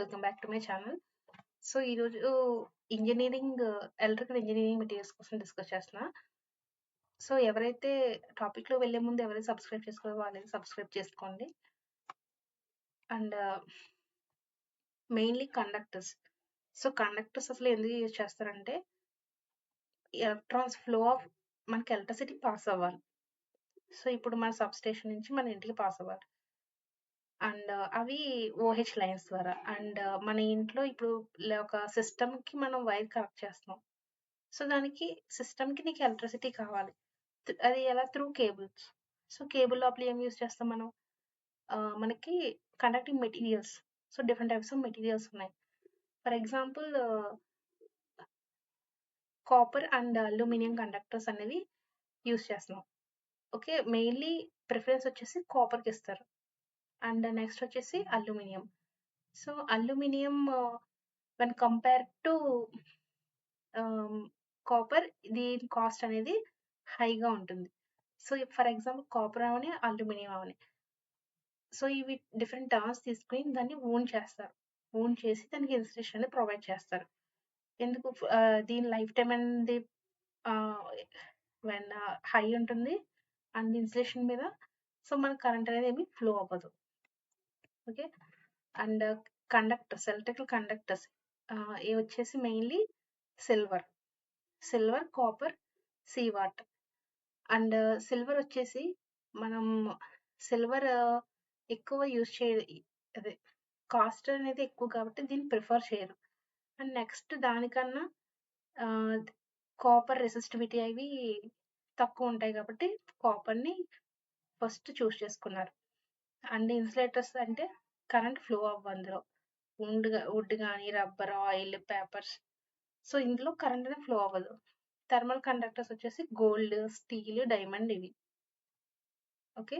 Welcome back to my channel. So, ఈరోజు electrical engineering materials కోసం discuss చేస్తున్నా. So, ఎవరైతే టాపిక్‌లో వెళ్ళే ముందు ఎవరైతే సబ్స్క్రైబ్ చేసుకోలేదో వాళ్ళైతే సబ్స్క్రైబ్ చేసుకోండి. And mainly conductors. So, conductors అసలు ఎందుకు యూజ్ చేస్తారంటే, ఎలక్ట్రాన్స్ ఫ్లో ఆఫ్ మనకి ఎలక్ట్రిసిటీ పాస్ అవ్వాలి. సో, ఇప్పుడు మన సబ్‌స్టేషన్ నుంచి మన ఇంటికి పాస్ అవ్వాలి. అండ్ అవి ఓహెచ్ లైన్స్ ద్వారా. అండ్ మన ఇంట్లో ఇప్పుడు ఒక సిస్టమ్‌కి మనం వైర్ కనెక్ట్ చేస్తున్నాం. సో, దానికి సిస్టమ్‌కి నీకు ఎలక్ట్రిసిటీ కావాలి. అది ఎలా? Through cables. సో, కేబుల్ లోపల ఏం యూజ్ చేస్తాం మనం? మనకి conducting materials. So, different types of materials ఉన్నాయి. For example copper and aluminium conductors అనేవి యూజ్ చేస్తున్నాం. ఓకే. మెయిన్‌లీ ప్రిఫరెన్స్ వచ్చేసి కాపర్‌కి ఇస్తారు. అండ్ నెక్స్ట్ వచ్చేసి aluminium. So, aluminium when compared to copper దీని కాస్ట్ అనేది హైగా ఉంటుంది. సో, ఫర్ ఎగ్జాంపుల్ కాపర్ అవని, అల్యూమినియం అవని. సో, ఇవి డిఫరెంట్ టర్మ్స్ తీసుకొని దాన్ని వూండ్ చేస్తారు. వూండ్ చేసి దానికి ఇన్సులేషన్ అనేది ప్రొవైడ్ చేస్తారు. ఎందుకు? దీని లైఫ్ టైమ్ అనేది ఆహ్, వెన్ హై ఉంటుంది. అండ్ ఇన్సులేషన్ మీద సో, మనకు కరెంట్ అనేది ఏమి ఫ్లో అవ్వదు. ఓకే. అండ్ ఎలక్ట్రికల్ కండక్టర్స్ ఇవి వచ్చేసి మెయిన్‌లీ సిల్వర్. సిల్వర్, కాపర్, సీవాట్. అండ్ సిల్వర్ వచ్చేసి మనం సిల్వర్ ఎక్కువ యూజ్ అదే కాస్ట్ అనేది ఎక్కువ కాబట్టి దీన్ని ప్రిఫర్ చేయరు. అండ్ నెక్స్ట్ దానికన్నా కాపర్ రెసిస్టివిటీ అవి తక్కువ ఉంటాయి కాబట్టి కాపర్‌ని ఫస్ట్ చూజ్ చేసుకున్నారు. అండ్ ఇన్సులేటర్స్ అంటే కరెంట్ ఫ్లో అవ్వదు అందులో. వుడ్ గాని, రబ్బర్, ఆయిల్, పేపర్స్. సో, ఇందులో కరెంట్ అనేది ఫ్లో అవ్వదు. థర్మల్ కండక్టర్స్ వచ్చేసి గోల్డ్, స్టీల్, డైమండ్ ఇవి. Okay.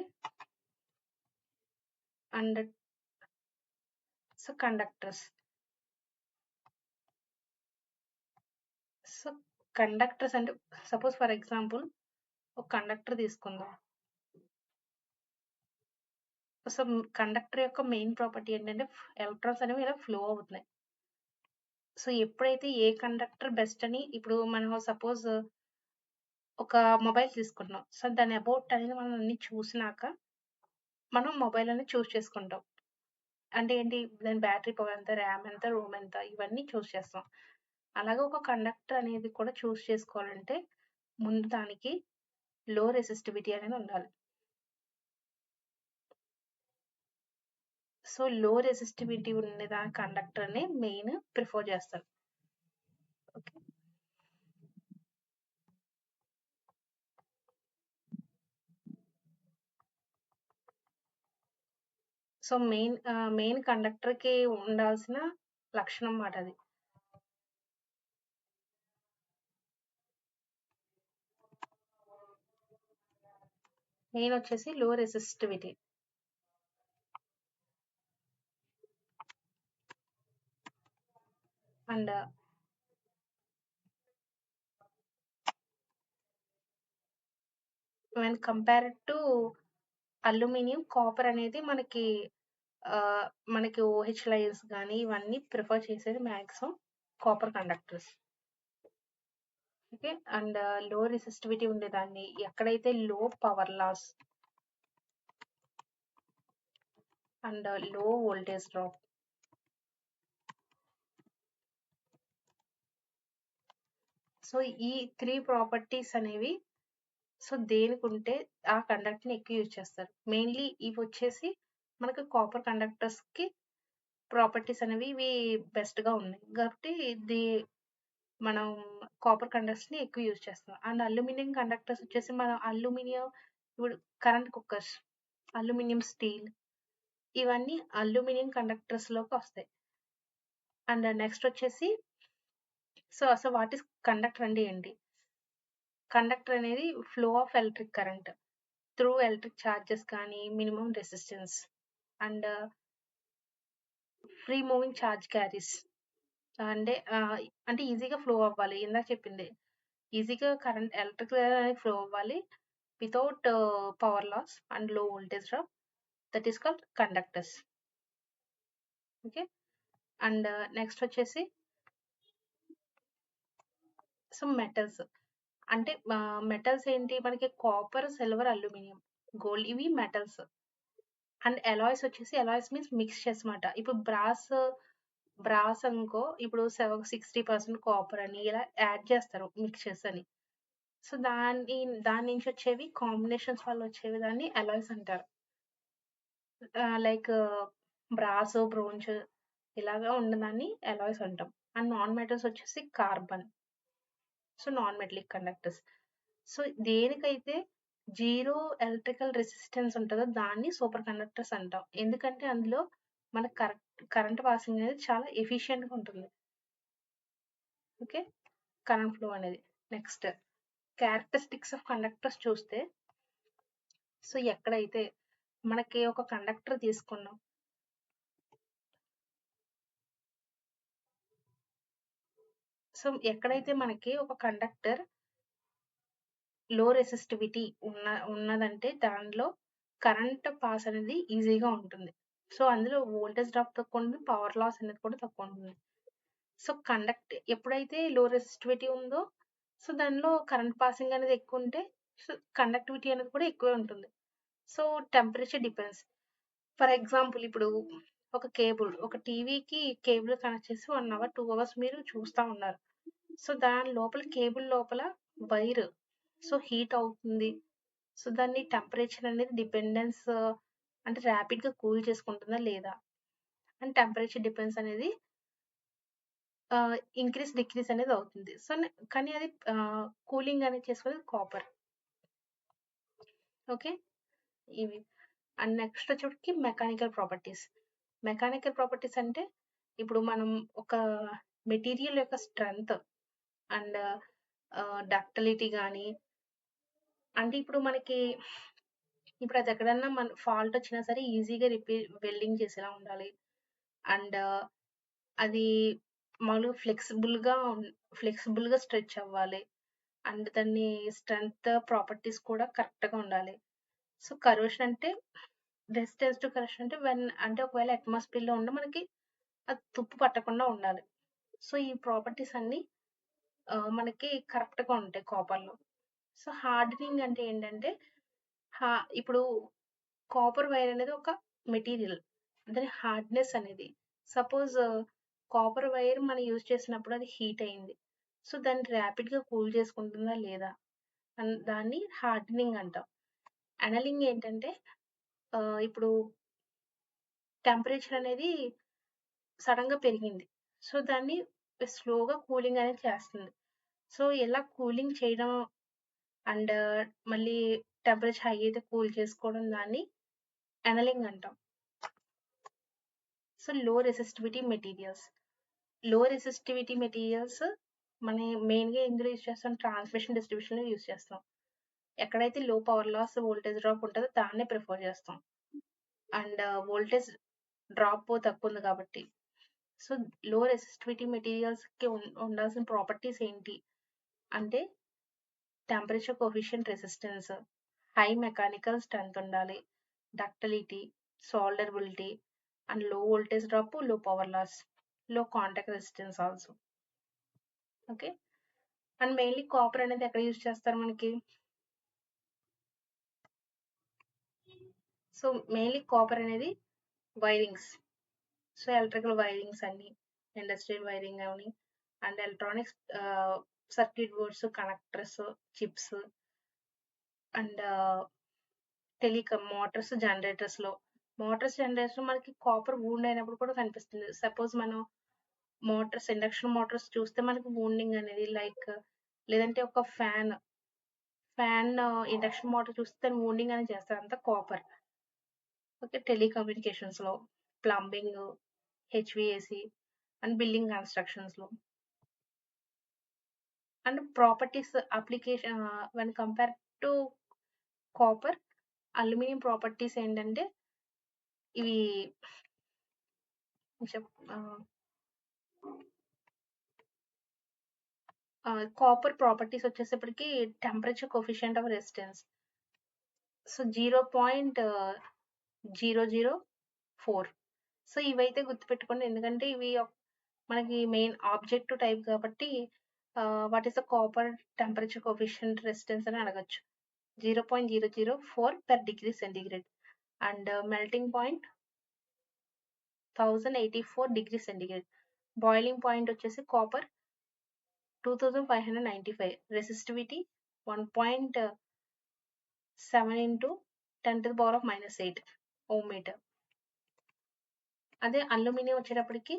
And so, conductors. So, conductors అంటే సపోజ్ ఫర్ ఎగ్జాంపుల్ ఒక కండక్టర్ తీసుకుందాం. సో, కండక్టర్ యొక్క మెయిన్ ప్రాపర్టీ ఏంటంటే ఎలక్ట్రాన్స్ అనేవి ఇలా ఫ్లో అవుతున్నాయి. సో, ఎప్పుడైతే ఏ కండక్టర్ బెస్ట్ అని ఇప్పుడు మనం సపోజ్ ఒక మొబైల్ తీసుకుంటున్నాం. సో, దాని అబౌట్ అనేది మనం అన్ని చూసినాక మనం మొబైల్ అనేది చూజ్ చేసుకుంటాం. అంటే ఏంటి? దాని బ్యాటరీ పవర్ ఎంత, ర్యామ్ ఎంత, రోమ్ ఎంత ఇవన్నీ చూజ్ చేస్తాం. అలాగే ఒక కండక్టర్ అనేది కూడా చూజ్ చేసుకోవాలంటే ముందు దానికి లో రెసిస్టివిటీ అనేది ఉండాలి. సో, లో రెసిస్టివిటీ ఉన్న కండక్టర్‌ని మెయిన్ ప్రిఫర్ చేస్తారు. ఓకే. సో, మెయిన్ కండక్టర్‌కి ఉండాల్సిన లక్షణం మాట అది. మెయిన్ వచ్చేసి లో resistivity. And when compared to aluminium, copper అనేది మనకి ఓహెచ్ లైన్స్ గాని ఇవన్నీ ప్రిఫర్ చేసేది maximum copper conductors. Okay. And లో రెసిస్టివిటీ ఉండేదాన్ని ఎక్కడైతే లో power loss and low voltage drop. So, ఈ 3 ప్రాపర్టీస్ అనేవి సో, దేనికుంటే ఆ కండక్టర్‌ని ఎక్కువ యూజ్ చేస్తారు. మెయిన్‌లీ ఇవొచ్చేసి మనకు కాపర్ కండక్టర్స్‌కి ప్రాపర్టీస్ అనేవి ఇవి బెస్ట్‌గా ఉన్నాయి. కాబట్టి మనం కాపర్ కండక్టర్స్‌ని ఎక్కువ యూజ్ చేస్తాం. అండ్ అల్యూమినియం కండక్టర్స్ వచ్చేసి మనం ఇప్పుడు కరెంట్ కుక్కర్స్, అల్యూమినియం స్టీల్ ఇవన్నీ అల్యూమినియం కండక్టర్స్‌లోకొస్తాయి. అండ్ నెక్స్ట్ వచ్చేసి అసలు వాట్ ఈస్ కండక్టర్ అంటే ఏంటి? కండక్టర్ అనేది flow of electric current through electric charges కానీ, minimum resistance and free moving charge carries. అంటే ఈజీగా ఫ్లో అవ్వాలి. ఇందాక చెప్పిందే. ఈజీగా కరెంట్ ఎలక్ట్రిక్ అనేది ఫ్లో అవ్వాలి. Without power loss and low voltage drop. That is called conductors. Okay. And next వచ్చేసి సమ్ మెటల్స్. అంటే మెటల్స్ ఏంటి మనకి కాపర్, సిల్వర్, అల్యూమినియం, గోల్డ్ ఇవి మెటల్స్. అండ్ అలాయ్స్ వచ్చేసి అలాయ్స్ మీన్స్ మిక్స్చర్స్ మాట. ఇప్పుడు బ్రాస్ అనుకో ఇప్పుడు 60% కాపర్ అని ఇలా యాడ్ చేస్తారు మిక్స్చర్స్ అని. సో దాని నుంచి వచ్చేవి కాంబినేషన్స్ వల్ల వచ్చేవి దాన్ని అలాయ్స్ అంటారు. లైక్ బ్రాస్, బ్రోంజ్ ఇలాగా ఉన్నదాన్ని అలాయ్స్ అంటాం. అండ్ నాన్ మెటల్స్ వచ్చేసి carbon. So non metallic conductors. So దేనికైతే జీరో ఎలక్ట్రికల్ రెసిస్టెన్స్ ఉంటదో దాన్ని సూపర్ కండక్టర్స్ అంటాం. ఎందుకంటే అందులో మన కరెంట్ పాసింగ్ అనేది చాలా ఎఫిషియెంట్‌గా ఉంటుంది. ఓకే. కరెంట్ ఫ్లో అనేది. నెక్స్ట్ క్యారెక్టరిస్టిక్స్ ఆఫ్ కండక్టర్స్ చూస్తే సో ఎక్కడైతే మనకి ఒక కండక్టర్ తీసుకున్నాం. సో ఎక్కడైతే మనకి ఒక కండక్టర్ లో రెసిస్టివిటీ ఉన్నదంటే దానిలో కరెంట్ పాస్ అనేది ఈజీగా ఉంటుంది. సో అందులో వోల్టేజ్ డ్రాప్ తక్కువ ఉంటుంది. పవర్ లాస్ అనేది కూడా తక్కువ ఉంటుంది. సో ఎప్పుడైతే లో రెసిస్టివిటీ ఉందో సో దానిలో కరెంట్ పాసింగ్ అనేది ఎక్కువ ఉంటే సో కండక్టివిటీ అనేది కూడా ఎక్కువే ఉంటుంది. So temperature depends. For example ఇప్పుడు ఒక టీవీకి కేబుల్ కనెక్ట్ చేసి 1 అవర్, 2 అవర్స్ మీరు చూస్తా ఉన్నారు. సో దాని లోపల కేబుల్ లోపల వైర్ సో హీట్ అవుతుంది. సో దాన్ని టెంపరేచర్ అనేది డిపెండెన్స్ అంటే ర్యాపిడ్‌గా కూల్ చేసుకుంటుందా లేదా? అండ్ టెంపరేచర్ డిపెండ్స్ అనేది ఇంక్రీజ్, డిక్రీజ్ అనేది అవుతుంది. సో కానీ అది కూలింగ్ అనేది చేసుకునేది కాపర్. ఓకే. ఇవి. అండ్ నెక్స్ట్ వచ్చేటికి మెకానికల్ ప్రాపర్టీస్. మెకానికల్ ప్రాపర్టీస్ అంటే ఇప్పుడు మనం ఒక మెటీరియల్ యొక్క స్ట్రెంగ్త్ అండ్ డక్టిలిటీ గాని అంటే ఇప్పుడు అది ఎక్కడన్నా ఫాల్ట్ వచ్చినా సరే ఈజీగా వెల్డింగ్ చేసేలా ఉండాలి. అండ్ అది మామూలుగా ఫ్లెక్సిబుల్‌గా స్ట్రెచ్ అవ్వాలి. అండ్ దాన్ని స్ట్రెంగ్త్ ప్రాపర్టీస్ కూడా కరెక్ట్‌గా ఉండాలి. సో కరోషన్ అంటే రెసిస్టెన్స్ టు కరోషన్ అంటే అంటే ఒకవేళ అట్మాస్ఫియర్‌లో ఉండి మనకి అది తుప్పు పట్టకుండా ఉండాలి. సో ఈ ప్రాపర్టీస్ అన్నీ మనకి కరెక్ట్‌గా ఉంటాయి కాపర్‌లో. సో హార్డనింగ్ అంటే ఏంటంటే హా ఇప్పుడు కాపర్ వైర్ అనేది ఒక మెటీరియల్. దాని హార్డ్‌నెస్ అనేది సపోజ్ కాపర్ వైర్ మనం యూజ్ చేసినప్పుడు అది హీట్ అయింది. సో దాన్ని ర్యాపిడ్‌గా కూల్ చేసుకుంటుందా లేదా? దాన్ని హార్డనింగ్ అంటాం. అనలింగ్ ఏంటంటే ఇప్పుడు టెంపరేచర్ అనేది సడెన్‌గా పెరిగింది. సో దాన్ని స్లోగా కూలింగ్ అనేది చేస్తుంది. సో ఇలా కూలింగ్ చేయడం అండ్ మళ్ళీ టెంపరేచర్ హై అయితే కూల్ చేసుకోవడం దాన్ని అనలింగ్ అంటాం. సో లో రెసిస్టివిటీ మెటీరియల్స్. లో రెసిస్టివిటీ మెటీరియల్స్ మనం మెయిన్‌గా ఎందులో యూజ్ చేస్తాం? ట్రాన్స్మిషన్, డిస్ట్రిబ్యూషన్‌లో యూజ్ చేస్తాం. ఎక్కడైతే లో పవర్ లాస్, వోల్టేజ్ డ్రాప్ ఉంటదో దాన్నే ప్రిఫర్ చేస్తాం. అండ్ వోల్టేజ్ డ్రాప్ తక్కువ ఉంది కాబట్టి. సో లో రెసిస్టివిటీ మెటీరియల్స్‌కి ఉండాల్సిన ప్రాపర్టీస్ ఏంటి అంటే temperature coefficient resistance, high mechanical strength ఉండాలి, ductility, solderability and low voltage drop, low power loss, low contact resistance also. Okay. And mainly copper అనేది ఎక్కడ యూజ్ చేస్తారు మనకి? సో మెయిన్‌లీ కాపర్ అనేది వైరింగ్స్. సో ఎలక్ట్రికల్ వైరింగ్స్ అన్నీ, industrial wiring అవని and electronics circuit boards, connectors, chips and motors, జనరేటర్స్‌లో మనకి copper wound అయినప్పుడు కూడా కనిపిస్తుంది. సపోజ్ మనం ఇండక్షన్ మోటార్స్ చూస్తే మనకి వూండింగ్ అనేది లేదంటే ఒక ఫ్యాన్ ఇండక్షన్ మోటార్ చూస్తే దాని వూండింగ్ అనేది చేస్తారు. అంతా కాపర్. ఓకే. టెలికమ్యూనికేషన్స్‌లో, ప్లంబింగ్, హెచ్‌విఏసీ అండ్ బిల్డింగ్ కన్‌స్ట్రక్షన్స్‌లో. And properties when compare to copper, aluminium properties ఏంటంటే ఇవి చెప్ ఆహ్, కాపర్ ప్రాపర్టీస్ వచ్చేసేప్పటికి temperature coefficient of resistance. So 0.004 so ఇవైతే గుర్తుపెట్టుకోండి. ఎందుకంటే ఇవి మనకి మెయిన్ ఆబ్జెక్టివ్ టైప్ కాబట్టి what is the copper temperature coefficient resistance అని అడగొచ్చు. 0.004 per degree centigrade and melting point 1084 degree centigrade. Boiling point వచ్చేసి copper 2595. Resistivity 1.7 into 10⁻⁻8 ohm metre. అదే అల్యూమినియం వచ్చేటప్పటికి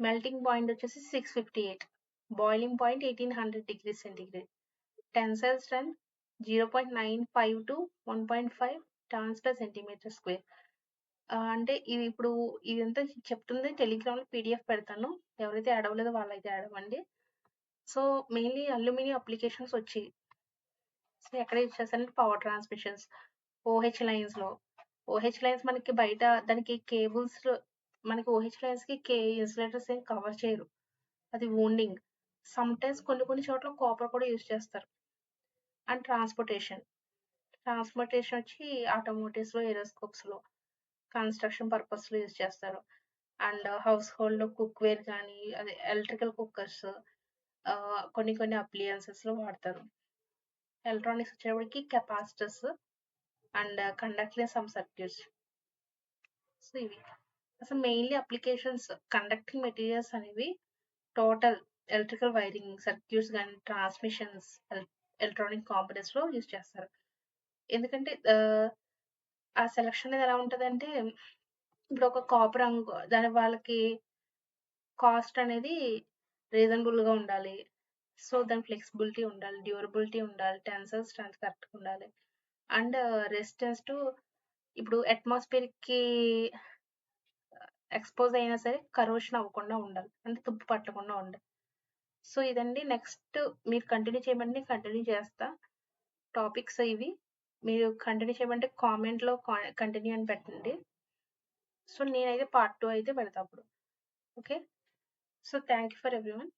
మెల్టింగ్ పాయింట్ వచ్చేసి 658, boiling point 1800 degree centigrade, tensile strength 0.95 to 1.5 turns per centimetre square. అంటే ఇది ఇప్పుడు ఇదంతా చెప్తుంది టెలిగ్రామ్లో పీడిఎఫ్ పెడతాను. ఎవరైతే యాడ్ అవ్వలేదో వాళ్ళైతే యాడ్ అవ్వండి. సో మెయిన్లీ అల్యూమినియం అప్లికేషన్స్ వచ్చి సో ఎక్కడ యూజ్ చేస్తారంటే power transmissions, OH lines. OH lines మనకి బయట దానికి కేబుల్స్ మనకి ఓహెచ్ లైన్స్కి ఇన్సులేటర్స్ ఏం కవర్ చేయరు, అది వూండింగ్. సమ్టైమ్స్ కొన్ని చోట్ల కాపర్ కూడా యూజ్ చేస్తారు. అండ్ ట్రాన్స్పోర్టేషన్ వచ్చి ఆటోమోటివ్స్లో, ఏరోస్కోప్స్లో, కన్స్ట్రక్షన్ పర్పస్లో యూజ్ చేస్తారు. అండ్ హౌస్ హోల్డ్లో కుక్వేర్ కానీ అదే ఎలక్ట్రికల్ కుక్కర్స్ కొన్ని అప్లియన్సెస్లో వాడతారు. ఎలక్ట్రానిక్స్ వచ్చేటప్పటికి capacitors and conducting some circuits. So ఇవి అసలు మెయిన్లీ అప్లికేషన్స్. కండక్టింగ్ మెటీరియల్స్ అనేవి టోటల్ ఎలక్ట్రికల్ వైరింగ్ సర్క్యూట్స్ కానీ ట్రాన్స్మిషన్స్ ఎలక్ట్రానిక్ కాంపోనెంట్స్లో యూజ్ చేస్తారు. ఎందుకంటే ఆ సెలక్షన్ అనేది ఎలా ఉంటుందంటే ఇప్పుడు ఒక కాపర్ దాని వాళ్ళకి కాస్ట్ అనేది రీజనబుల్గా ఉండాలి. సో దాని ఫ్లెక్సిబిలిటీ ఉండాలి, డ్యూరబిలిటీ ఉండాలి, టెన్సైల్ స్ట్రెంత్ కరెక్ట్గా ఉండాలి. అండ్ రెసిస్టెన్స్ టు ఇప్పుడు అట్మాస్ఫియర్కి ఎక్స్పోజ్ అయినా సరే కరోషన్ అవ్వకుండా ఉండాలి, అంటే తుప్పు పట్టకుండా ఉండాలి. సో ఇదండి. నెక్స్ట్ మీరు కంటిన్యూ చేయమంటే కంటిన్యూ చేస్తా. టాపిక్స్ ఇవి మీరు కంటిన్యూ చేయమంటే కామెంట్లో కంటిన్యూ అని పెట్టండి. సో నేనైతే పార్ట్ 2 అయితే పెడతా అప్పుడు. Okay. So thank you for everyone.